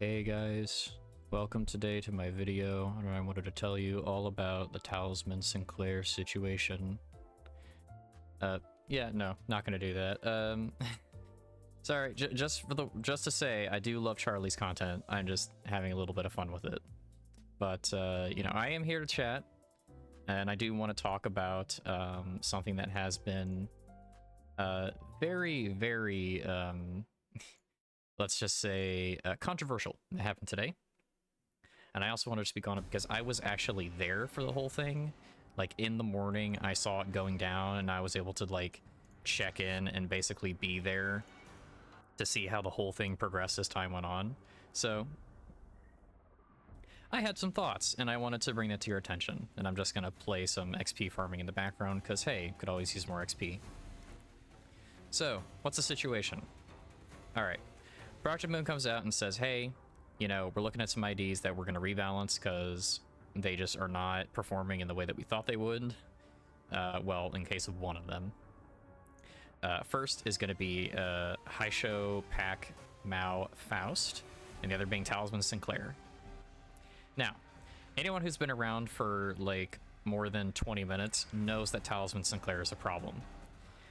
Hey guys, welcome today to my video, and I wanted to tell you all about the Talisman Sinclair situation. Yeah, no, not gonna do that. Sorry, just to say, I do love Charlie's content. I'm just having a little bit of fun with it. But, you know, I am here to chat, and I do want to talk about something that has been very, let's just say, controversial that happened today. And I also wanted to speak on it because I was actually there for the whole thing. Like, in the morning, I saw it going down, and I was able to, like, check in and basically be there to see how the whole thing progressed as time went on. So I had some thoughts, and I wanted to bring that to your attention. And I'm just going to play some XP farming in the background because, hey, could always use more XP. So, what's the situation? All right. Project Moon comes out and says, hey, you know, we're looking at some IDs that we're going to rebalance because they just are not performing in the way that we thought they would. Well, in case of one of them. First is going to be Haisho, Pack, Mao, Faust, and the other being Talisman Sinclair. Now, anyone who's been around for like more than 20 minutes knows that Talisman Sinclair is a problem.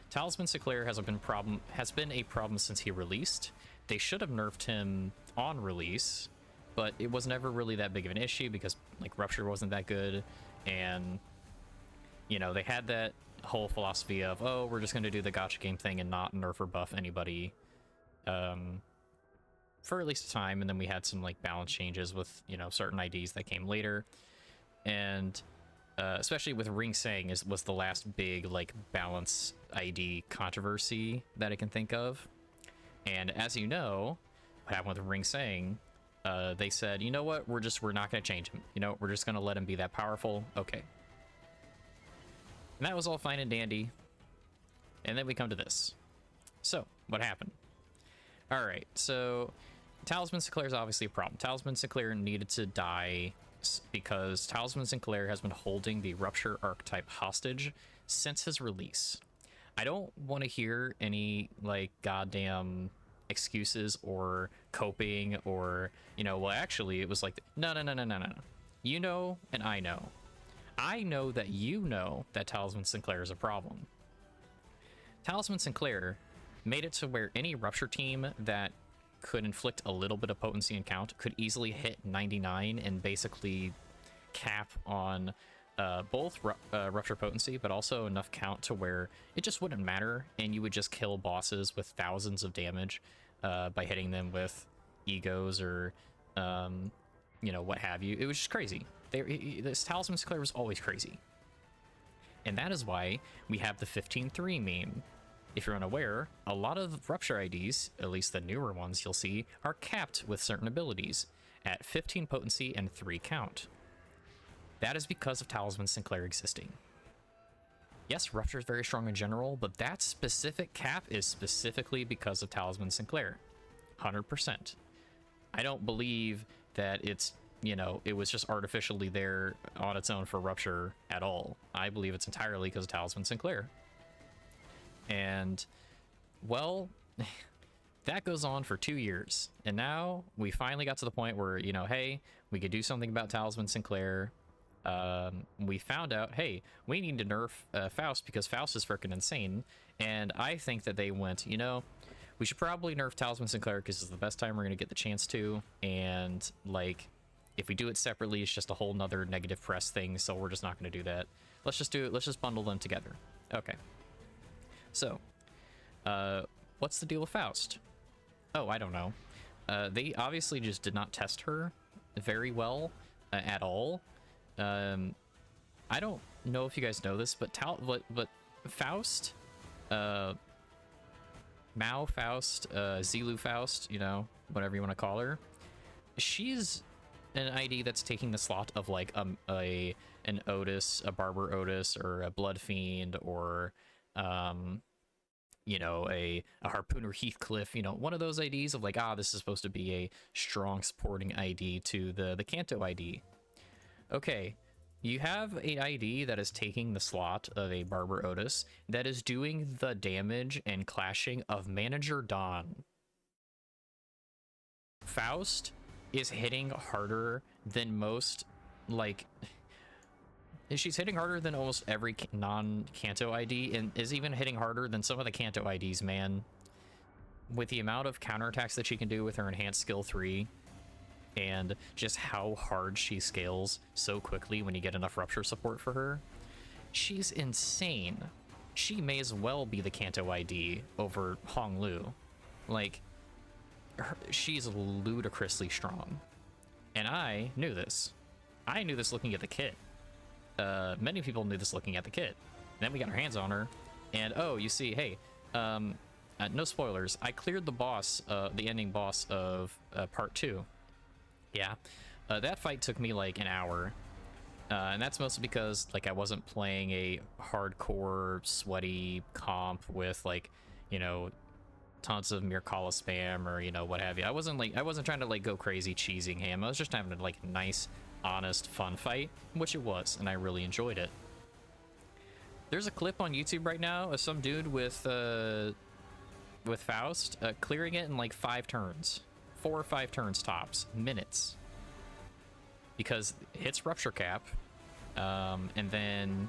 Talisman Sinclair has been a problem since he released. They should have nerfed him on release, but it was never really that big of an issue because like Rupture wasn't that good, and you know, they had that whole philosophy of, oh, we're just going to do the gacha game thing and not nerf or buff anybody for at least a time. And then we had some like balance changes with, you know, certain IDs that came later, and especially with Ring Sang was the last big like balance ID controversy that I can think of. And as you know, what happened with Ring Sang, they said, you know what, we're not going to change him. You know, we're just going to let him be that powerful. Okay. And that was all fine and dandy. And then we come to this. So, what happened? All right, so Talisman Sinclair is obviously a problem. Talisman Sinclair needed to die because Talisman Sinclair has been holding the Rupture archetype hostage since his release. I don't want to hear any like goddamn excuses or coping or, you know, well, actually it was like, no. You know, and I know. I know that you know that Talisman Sinclair is a problem. Talisman Sinclair made it to where any Rupture team that could inflict a little bit of potency and count could easily hit 99 and basically cap on both Rupture potency, but also enough count to where it just wouldn't matter, and you would just kill bosses with thousands of damage by hitting them with egos or, you know, what have you. It was just crazy. This Talisman Sinclair was always crazy. And that is why we have the 15-3 meme. If you're unaware, a lot of Rupture IDs, at least the newer ones you'll see, are capped with certain abilities at 15 potency and 3 count. That is because of Talisman Sinclair existing. Yes, Rupture is very strong in general, but that specific cap is specifically because of Talisman Sinclair. 100%. I don't believe that it's, you know, it was just artificially there on its own for Rupture at all. I believe it's entirely because of Talisman Sinclair. And, well, that goes on for 2 years. And now we finally got to the point where, you know, hey, we could do something about Talisman Sinclair. We found out, hey, we need to nerf Faust because Faust is freaking insane. And I think that they went, you know, we should probably nerf Talisman Sinclair because it's the best time we're going to get the chance to. And, like, if we do it separately, it's just a whole nother negative press thing. So we're just not going to do that. Let's just do it. Let's just bundle them together. Okay. So, what's the deal with Faust? Oh, I don't know. They obviously just did not test her very well at all. I don't know if you guys know this, but Faust, Mao Faust, Zilu Faust, you know, whatever you want to call her, she's an ID that's taking the slot of like an Otis, a Barber Otis, or a Blood Fiend, or you know, a Harpooner Heathcliff, you know, one of those IDs of like, this is supposed to be a strong supporting ID to the Kanto ID. Okay, you have an ID that is taking the slot of a Barber Otis that is doing the damage and clashing of Manager Dawn. Faust is hitting harder than most, like, she's hitting harder than almost every non-Kanto ID, and is even hitting harder than some of the Kanto IDs, man. With the amount of counterattacks that she can do with her enhanced skill 3, and just how hard she scales so quickly when you get enough rupture support for her, she's insane. She may as well be the Kanto ID over Hong Lu. Like, she's ludicrously strong. And I knew this. I knew this looking at the kit. Many people knew this looking at the kit. And then we got our hands on her, and oh, you see, hey, no spoilers, I cleared the boss, the ending boss of part 2. Yeah, that fight took me like an hour, and that's mostly because like I wasn't playing a hardcore sweaty comp with, like, you know, tons of Mirkala spam or, you know, what have you. I wasn't trying to like go crazy cheesing him. I was just having a like nice, honest, fun fight, which it was, and I really enjoyed it. There's a clip on YouTube right now of some dude with Faust clearing it in like 5 turns, 4 or 5 turns tops, minutes, because it hits rupture cap, and then,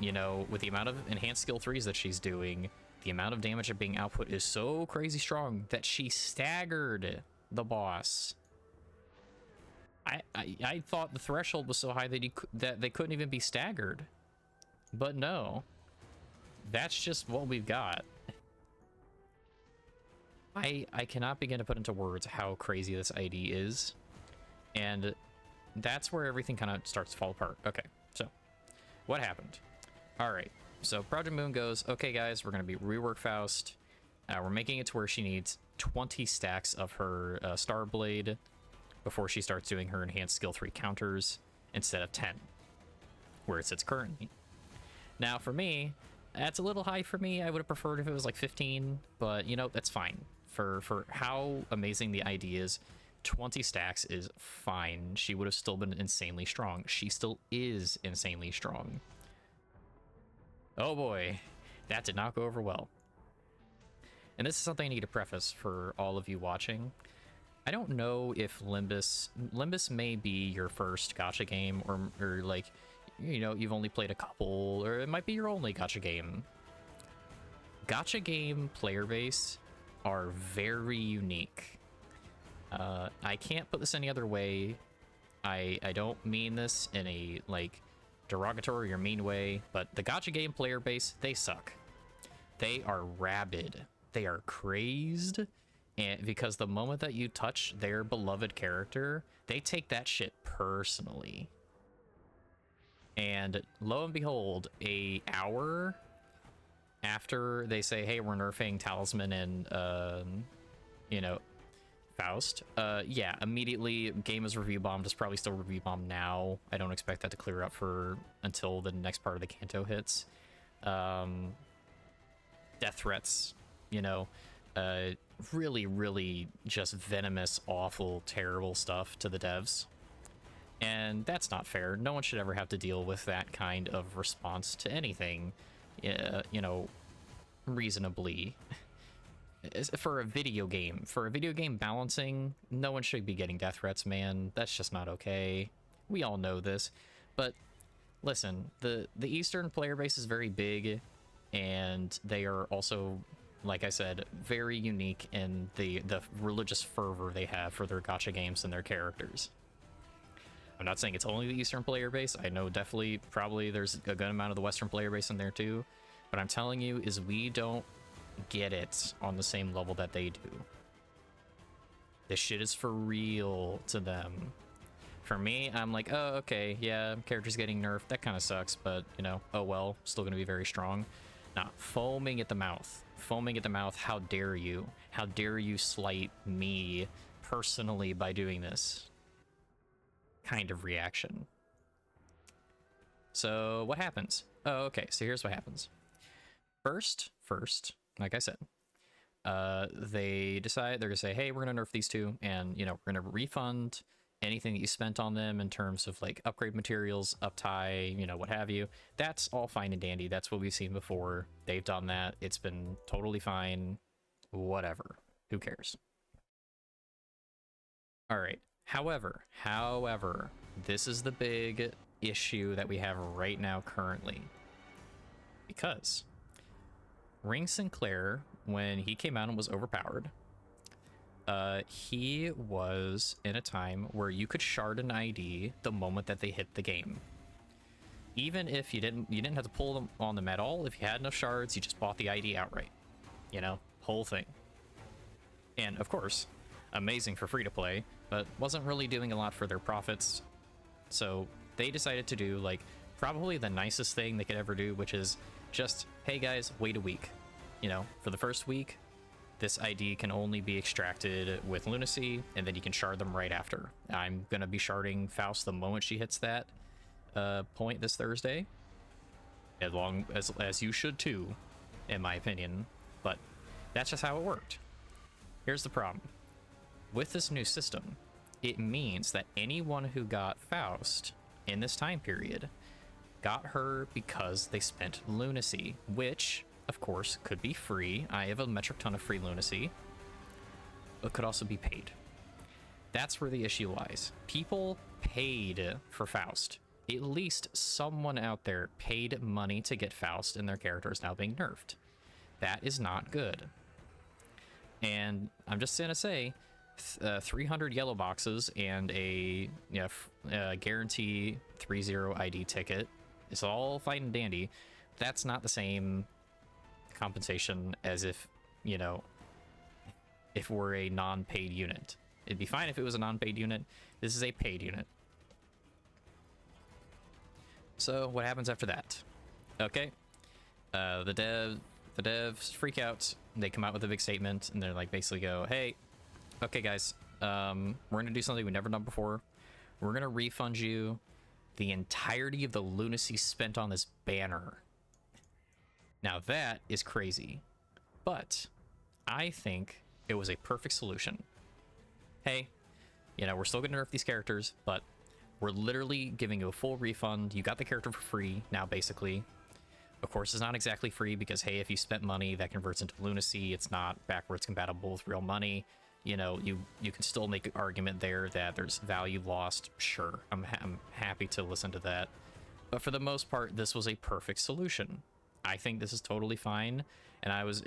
you know, with the amount of enhanced skill 3s that she's doing, the amount of damage that being output is so crazy strong that she staggered the boss. I thought the threshold was so high that they couldn't even be staggered, but no, that's just what we've got. I cannot begin to put into words how crazy this ID is, and that's where everything kind of starts to fall apart. Okay, so what happened? All right, so Project Moon goes, okay guys, we're going to be rework Faust. We're making it to where she needs 20 stacks of her Star Blade before she starts doing her enhanced skill 3 counters instead of 10, where it sits currently. Now for me, that's a little high for me. I would have preferred if it was like 15, but you know, that's fine. For how amazing the ID is, 20 stacks is fine. She would have still been insanely strong. She still is insanely strong. Oh boy, that did not go over well. And this is something I need to preface for all of you watching. I don't know if Limbus may be your first gacha game, or like, you know, you've only played a couple, or it might be your only gacha game. Gacha game player base are very unique. I can't put this any other way. I don't mean this in a like derogatory or mean way, but the gacha game player base, they suck. They are rabid. They are crazed, and because the moment that you touch their beloved character, they take that shit personally. And lo and behold, an hour after they say, hey, we're nerfing Talisman and, you know, Faust, yeah, immediately game is review bombed. It's probably still review bombed now. I don't expect that to clear up until the next part of the Kanto hits. Death threats, you know, really, really just venomous, awful, terrible stuff to the devs. And that's not fair. No one should ever have to deal with that kind of response to anything, you know, reasonably. For a video game balancing, no one should be getting death threats, man. That's just not okay. We all know this. But listen, the Eastern player base is very big, and they are also, like I said, very unique in the religious fervor they have for their gacha games and their characters. I'm not saying it's only the Eastern player base. I know definitely, probably there's a good amount of the Western player base in there too. But I'm telling you is we don't get it on the same level that they do. This shit is for real to them. For me, I'm like, oh, okay, yeah, character's getting nerfed. That kind of sucks, but, you know, oh well, still gonna be very strong. Not foaming at the mouth. Foaming at the mouth, how dare you? How dare you slight me personally by doing this? Kind of reaction. So what happens? Oh, okay, so here's what happens. First, like I said, they decide they're gonna say, hey, we're gonna nerf these two, and, you know, we're gonna refund anything that you spent on them in terms of like upgrade materials, uptie, you know, what have you. That's all fine and dandy. That's what we've seen before. They've done that. It's been totally fine. Whatever. Who cares? All right. However, this is the big issue that we have right now currently. Because Ring Sinclair, when he came out and was overpowered, he was in a time where you could shard an ID the moment that they hit the game. Even if you didn't have to pull them on them at all. If you had enough shards, you just bought the ID outright. You know, whole thing. And of course, amazing for free to play, but wasn't really doing a lot for their profits. So they decided to do like probably the nicest thing they could ever do, which is just, hey guys, wait a week. You know, for the first week, this ID can only be extracted with Lunacy, and then you can shard them right after. I'm gonna be sharding Faust the moment she hits that point this Thursday, as long as you should too, in my opinion. But that's just how it worked. Here's the problem with this new system. It means that anyone who got Faust in this time period got her because they spent Lunacy, which of course could be free. I have a metric ton of free Lunacy, but could also be paid. That's where the issue lies. People paid for Faust. At least someone out there paid money to get Faust, and their character is now being nerfed. That is not good. And I'm just gonna say, 300 yellow boxes and a guarantee 3-0 ID ticket. It's all fine and dandy. That's not the same compensation as if, you know, if we're a non-paid unit. It'd be fine if it was a non-paid unit. This is a paid unit. So what happens after that? Okay, the devs freak out. They come out with a big statement, and they're like, basically go, hey, okay guys, we're gonna do something we've never done before. We're gonna refund you the entirety of the Lunacy spent on this banner. Now that is crazy, but I think it was a perfect solution. Hey, you know, we're still gonna nerf these characters, but we're literally giving you a full refund. You got the character for free now, basically. Of course, it's not exactly free because, hey, if you spent money, that converts into Lunacy. It's not backwards compatible with real money. You know, you can still make an argument there that there's value lost. Sure, I'm happy to listen to that. But for the most part, this was a perfect solution. I think this is totally fine. And I was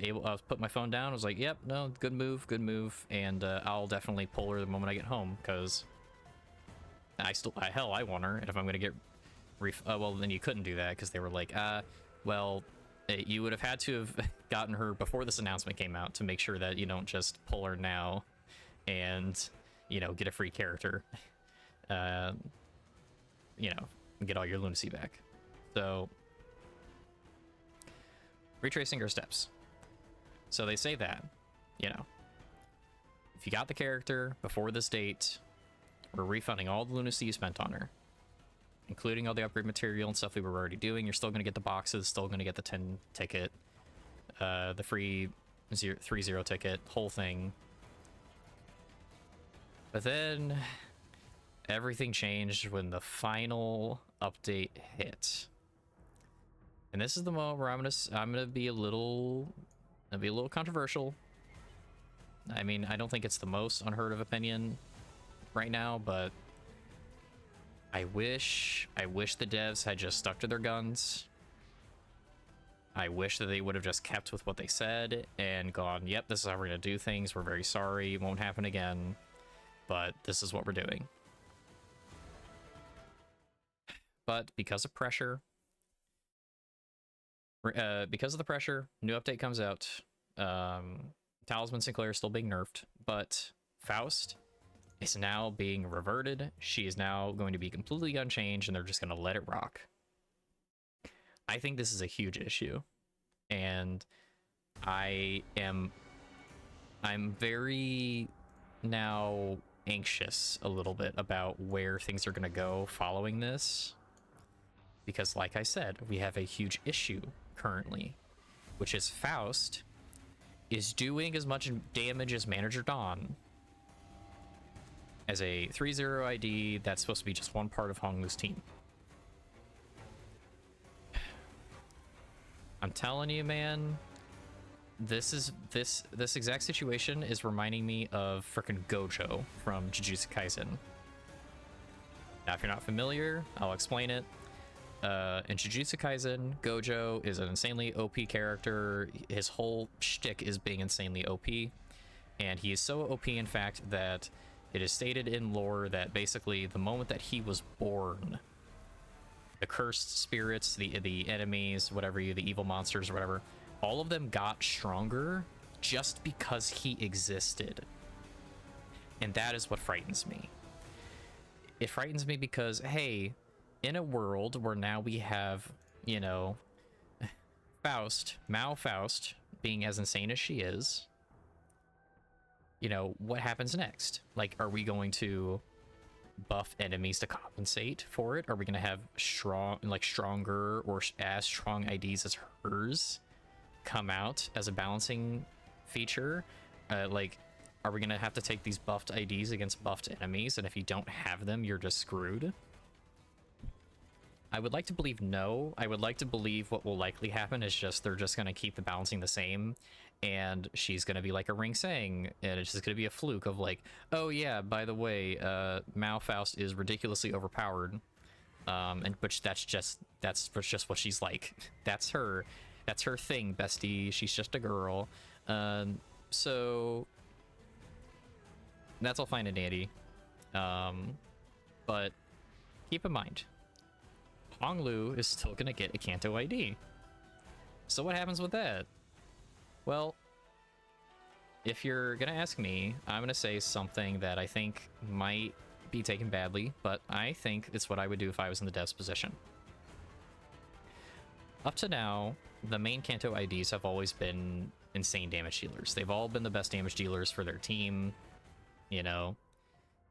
put my phone down. I was like, yep, no, good move. And I'll definitely pull her the moment I get home, because I want her. And if I'm gonna get well, then you couldn't do that because they were like, well, you would have had to have gotten her before this announcement came out to make sure that you don't just pull her now and, you know, get a free character, you know, and get all your Lunacy back. So retracing her steps. So they say that, you know, if you got the character before this date, we're refunding all the Lunacy you spent on her, including all the upgrade material and stuff we were already doing. You're still going to get the boxes, still going to get the 10 ticket, the free 3-0 ticket, whole thing. But then everything changed when the final update hit. And this is the moment where I'm gonna be a little controversial. I mean, I don't think it's the most unheard of opinion right now, but I wish the devs had just stuck to their guns. I wish that they would have just kept with what they said and gone, yep, this is how we're gonna do things. We're very sorry, it won't happen again, but this is what we're doing. But because of pressure, new update comes out. Talisman Sinclair is still being nerfed, but Faust is now being reverted. She is now going to be completely unchanged, and they're just going to let it rock. I think this is a huge issue, and I'm very now anxious a little bit about where things are going to go following this, because like I said, we have a huge issue currently, which is Faust is doing as much damage as Manager Dawn. As a 3-0 ID, that's supposed to be just one part of Honglu's team. I'm telling you, man, this exact situation is reminding me of frickin' Gojo from Jujutsu Kaisen. Now, if you're not familiar, I'll explain it. In Jujutsu Kaisen, Gojo is an insanely OP character. His whole shtick is being insanely OP, and he is so OP, in fact, that it is stated in lore that basically the moment that he was born, the cursed spirits, the enemies, whatever the evil monsters or whatever, all of them got stronger just because he existed. And that is what frightens me. It frightens me because, hey, in a world where now we have, you know, Mao Faust, being as insane as she is, you know, what happens next? Like, are we going to buff enemies to compensate for it? Are we going to have stronger or as strong IDs as hers come out as a balancing feature? Like, are we going to have to take these buffed IDs against buffed enemies, and if you don't have them, you're just screwed? I would like to believe no. I would like to believe what will likely happen is just they're just going to keep the balancing the same, and she's going to be like a Ring Sang, and it's just going to be a fluke of like, oh yeah, by the way, Mao Faust is ridiculously overpowered, and which that's just what she's like. That's her thing, bestie. She's just a girl. So that's all fine and dandy, but keep in mind, Honglu is still gonna get a Kanto ID. So what happens with that? Well, if you're gonna ask me, I'm gonna say something that I think might be taken badly, but I think it's what I would do if I was in the dev's position. Up to now, the main Kanto IDs have always been insane damage dealers. They've all been the best damage dealers for their team, you know.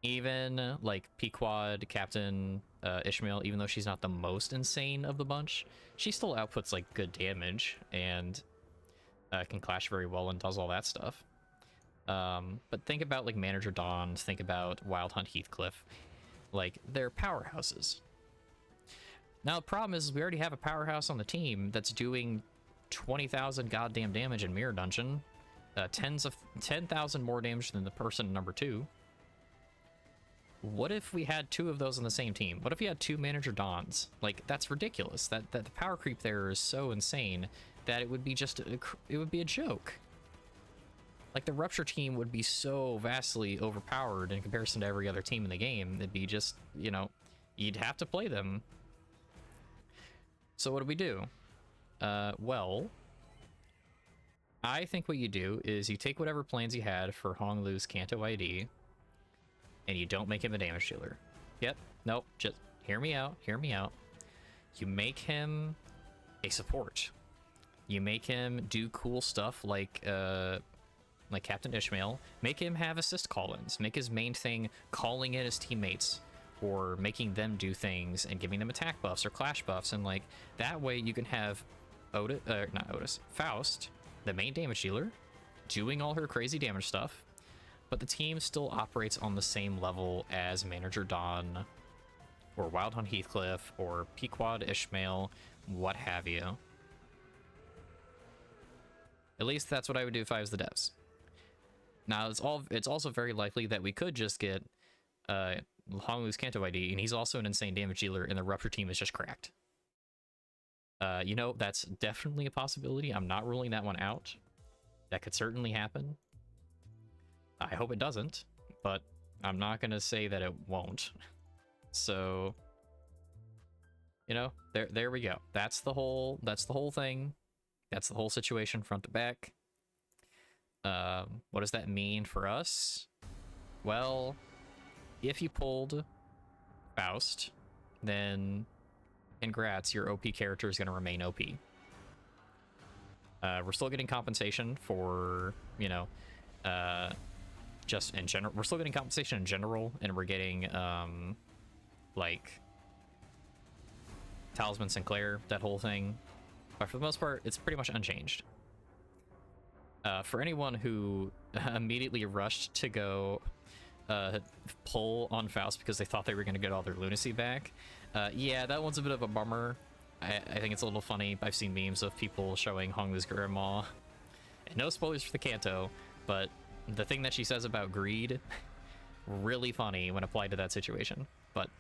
Even like Pequod, Captain Ishmael, even though she's not the most insane of the bunch, she still outputs like good damage and can clash very well and does all that stuff. But think about like Manager Dawn, think about Wild Hunt Heathcliff, like they're powerhouses. Now the problem is we already have a powerhouse on the team that's doing 20,000 goddamn damage in Mirror Dungeon, 10,000 more damage than the person number 2. What if we had 2 of those on the same team? What if we had 2 Manager Dawns? Like, that's ridiculous. That the power creep there is so insane that it would be just it would be a joke. Like, the Rupture team would be so vastly overpowered in comparison to every other team in the game. It'd be just, you know, you'd have to play them. So what do we do? Well, I think what you do is you take whatever plans you had for Honglu's Kanto ID, and you don't make him a damage dealer. Yep, nope, just hear me out, hear me out. You make him a support. You make him do cool stuff like Captain Ishmael. Make him have assist call-ins. Make his main thing calling in his teammates or making them do things and giving them attack buffs or clash buffs, and like that way you can have Faust, the main damage dealer, doing all her crazy damage stuff, but the team still operates on the same level as Manager Dawn or Wild Hunt Heathcliff or Pequod Ishmael, what have you. At least that's what I would do if I was the devs. Now it's also very likely that we could just get Honglu's Kanto ID, and he's also an insane damage dealer, and the Rupture team is just cracked. You know, that's definitely a possibility. I'm not ruling that one out. That could certainly happen. I hope it doesn't, but I'm not gonna say that it won't. So, you know, there we go. That's the whole thing. That's the whole situation front to back. What does that mean for us? Well, if you pulled Faust, then congrats, your OP character is going to remain OP. We're still getting compensation for, you know, just in general. We're still getting compensation in general, and we're getting, like, Talisman Sinclair, that whole thing. But for the most part, it's pretty much unchanged. For anyone who immediately rushed to go pull on Faust because they thought they were going to get all their lunacy back, yeah, that one's a bit of a bummer. I think it's a little funny. I've seen memes of people showing Honglu's grandma no spoilers for the Kanto, but the thing that she says about greed, really funny when applied to that situation. But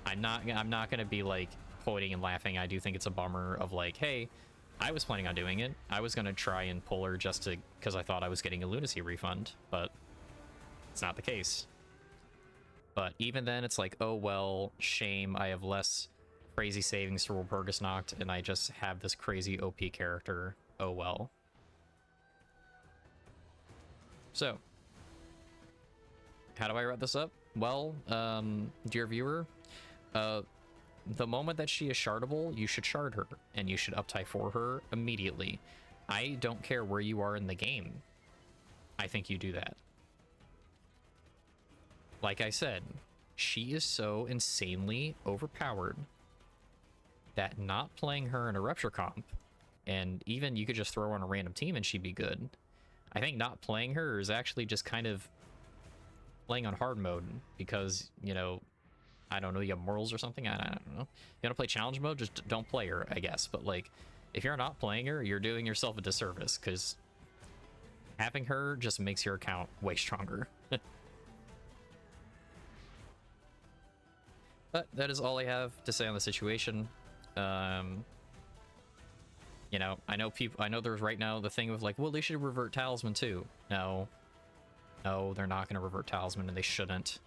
I'm not gonna be like pointing and laughing. I do think it's a bummer of like, hey, I was planning on doing it. I was gonna try and pull her just to because I thought I was getting a lunacy refund, but it's not the case. But even then, it's like, oh well, shame. I have less crazy savings for Walpurgis Nacht, and I just have this crazy OP character. Oh well. So, how do I wrap this up? Well, dear viewer, the moment that she is shardable, you should shard her, and you should uptie for her immediately. I don't care where you are in the game. I think you do that. Like I said, she is so insanely overpowered that not playing her in a Rupture comp, and even you could just throw her on a random team and she'd be good. I think not playing her is actually just kind of playing on hard mode because, you know, I don't know, you have morals or something. I don't know. You want to play challenge mode? Just don't play her, I guess. But like, if you're not playing her, you're doing yourself a disservice because having her just makes your account way stronger. But that is all I have to say on the situation. You know, I know there's right now the thing of like, well, they should revert Talisman too. No, they're not going to revert Talisman, and they shouldn't.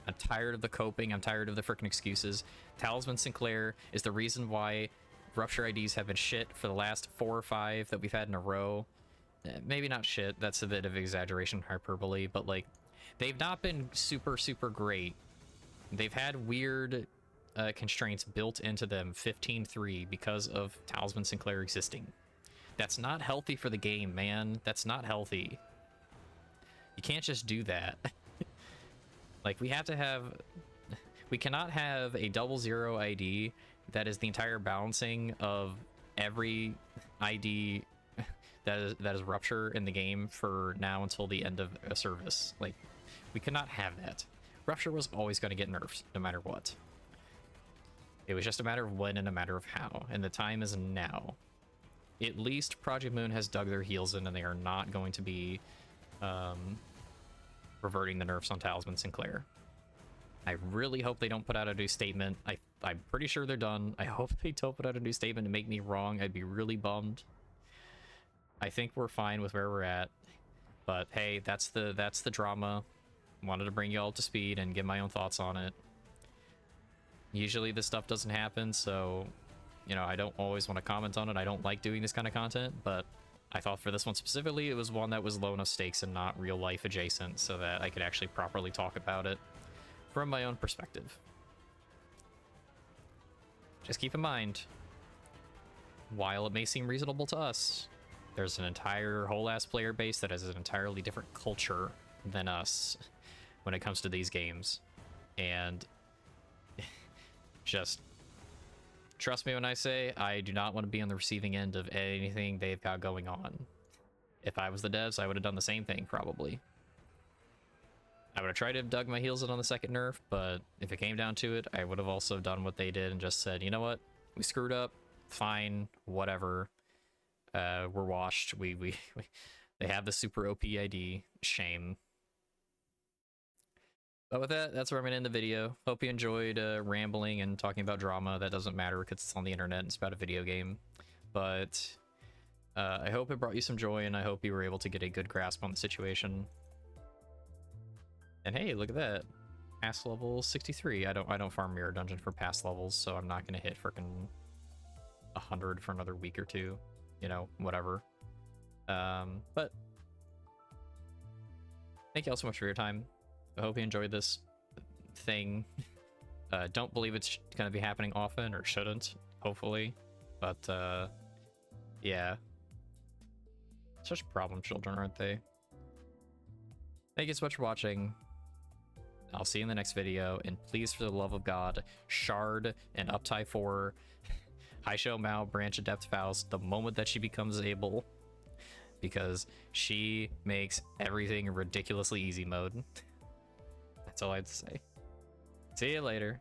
I'm tired of the coping. I'm tired of the freaking excuses. Talisman Sinclair is the reason why Rupture IDs have been shit for the last 4 or 5 that we've had in a row. Maybe not shit. That's a bit of exaggeration, hyperbole, but like, they've not been super, super great. They've had weird constraints built into them 15-3 because of Talisman Sinclair existing. That's not healthy for the game, man. That's not healthy. You can't just do that. Like, we cannot have a 00 ID that is the entire balancing of every ID that is Rupture in the game for now until the end of a service. Like, we cannot have that. Rupture was always going to get nerfed, no matter what. It was just a matter of when and a matter of how, and the time is now. At least Project Moon has dug their heels in, and they are not going to be reverting the nerfs on Talisman Sinclair. I really hope they don't put out a new statement. I'm pretty sure they're done. I hope they don't put out a new statement to make me wrong. I'd be really bummed. I think we're fine with where we're at, but hey, that's the drama. Wanted to bring you all to speed and give my own thoughts on it. Usually this stuff doesn't happen, so, you know, I don't always want to comment on it. I don't like doing this kind of content, but I thought for this one specifically, it was one that was low enough stakes and not real life adjacent so that I could actually properly talk about it from my own perspective. Just keep in mind, while it may seem reasonable to us, there's an entire whole-ass player base that has an entirely different culture than us when it comes to these games. And just trust me when I say I do not want to be on the receiving end of anything they've got going on. If I was the devs, I would have done the same thing, probably. I would have tried to have dug my heels in on the second nerf, but if it came down to it, I would have also done what they did and just said, you know what? We screwed up. Fine. Whatever. We're washed. They have the super OP ID. Shame. But with that, that's where I'm going to end the video. Hope you enjoyed rambling and talking about drama. That doesn't matter because it's on the internet and it's about a video game. But I hope it brought you some joy, and I hope you were able to get a good grasp on the situation. And hey, look at that. Pass level 63. I don't farm Mirror Dungeon for pass levels, so I'm not going to hit frickin' 100 for another week or two. You know, whatever. But thank you all so much for your time. I hope you enjoyed this thing. Don't believe it's going to be happening often, or shouldn't, hopefully. But, yeah. Such problem children, aren't they? Thank you so much for watching. I'll see you in the next video, and please, for the love of God, shard and uptie for Haisho Mao Branch Adept Faust the moment that she becomes able, because she makes everything ridiculously easy mode. That's all I have to say. See you later.